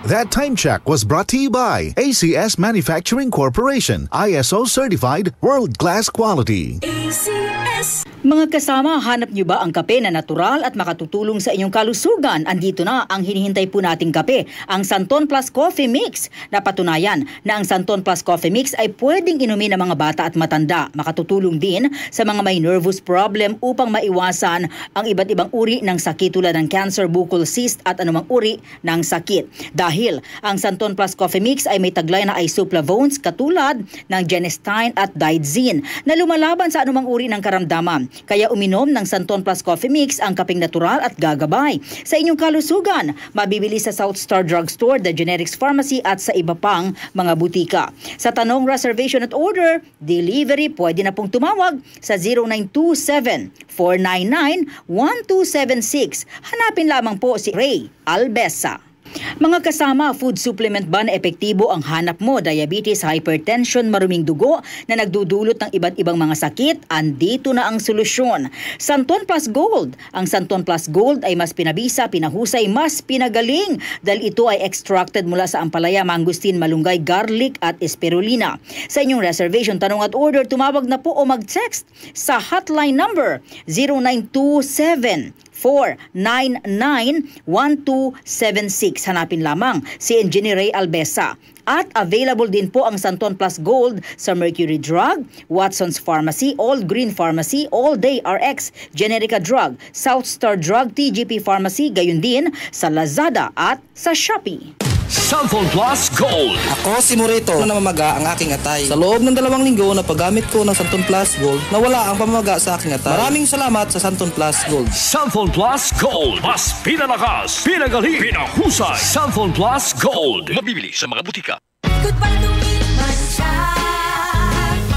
That time check was brought to you by ACS Manufacturing Corporation, ISO certified, world-class quality. ACS. Mga kasama, hanap niyo ba ang kape na natural at makatutulong sa inyong kalusugan? Andito na ang hinihintay po nating kape, ang Santon Plus Coffee Mix. Napatunayan na ang Santon Plus Coffee Mix ay pwedeng inumin ng mga bata at matanda. Makatutulong din sa mga may nervous problem upang maiwasan ang iba't ibang uri ng sakit tulad ng cancer, buccal cyst at anumang uri ng sakit. Dahil ang Santon Plus Coffee Mix ay may taglay na isoflavones katulad ng genistein at digoxin na lumalaban sa anumang uri ng karamdaman. Kaya uminom ng Santon Plus Coffee Mix ang kapeng natural at gagabay sa inyong kalusugan. Mabibili sa South Star Drugstore, The Generics Pharmacy at sa iba pang mga butika. Sa tanong, reservation at order, delivery, pwede na pong tumawag sa 0927-499-1276. Hanapin lamang po si Ray Albesa. Mga kasama, food supplement ba na epektibo ang hanap mo? Diabetes, hypertension, maruming dugo na nagdudulot ng iba't ibang mga sakit? Andito na ang solusyon. Santon Plus Gold. Ang Santon Plus Gold ay mas pinabisa, pinahusay, mas pinagaling dahil ito ay extracted mula sa ampalaya, mangustin, malunggay, garlic at spirulina. Sa inyong reservation, tanong at order, tumawag na po o mag-text sa hotline number 0927-499-1276. Hanapin lamang si Engineer Ray Albesa. At available din po ang Santon Plus Gold sa Mercury Drug, Watson's Pharmacy, All Green Pharmacy, All Day RX, Generica Drug, South Star Drug, TGP Pharmacy, gayon din sa Lazada at sa Shopee. Santon Plus Gold. Ako si Morito na namamaga ang aking atay. Sa loob ng 2 linggo na paggamit ko ng Santon Plus Gold, nawala ang pamamaga sa aking atay. Maraming salamat sa Santon Plus Gold. Santon Plus Gold. Mas pinalakas, pinagaling, pinahusay. Santon Plus Gold. Mabibili sa mga butika. Goodbye to me, Mancha.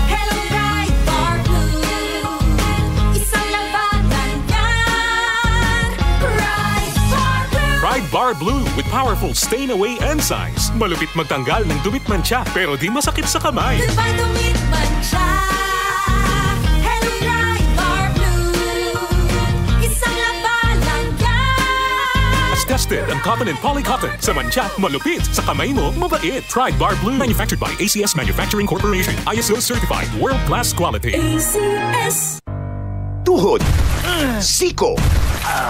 Hello, Bright Bar Blue. Isang labanan yan. Bright Bar Blue. Bright Bar Blue with powerful stain-away enzymes. Malupit magtanggal ng dumit mancha pero di masakit sa kamay. Goodbye to me, Mancha. Hello, Bright Bar Blue. Isang labanan yan. As tested ang cotton and polycotton. Sa mancha, malupit. Sa kamay mo, mabait. Bright Bar Blue. Manufactured by ACS Manufacturing Corporation. ISO certified. World-class quality. ACS. Tuhod, siko,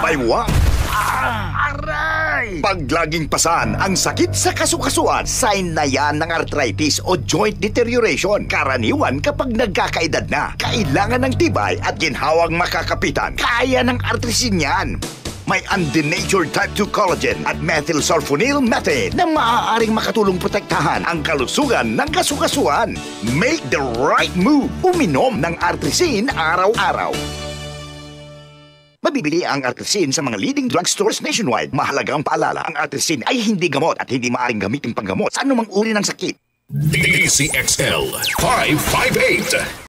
baywang, aray! Pag laging pasan ang sakit sa kasukasuan, sign na yan ng arthritis o joint deterioration. Karaniwan kapag nagkakaedad na, kailangan ng tibay at ginhawang makakapitan. Kaya ng artrisin yan. May undenatured type 2 collagen at methylsulfonyl methane na maaaring makatulong protektahan ang kalusugan ng kasukasuan. Make the right move. Uminom ng artrisin araw-araw. Mabibili ang artrisin sa mga leading drugstores nationwide. Mahalagang paalala, ang artrisin ay hindi gamot at hindi maaaring gamitin panggamot sa anumang uri ng sakit. DCXL 558.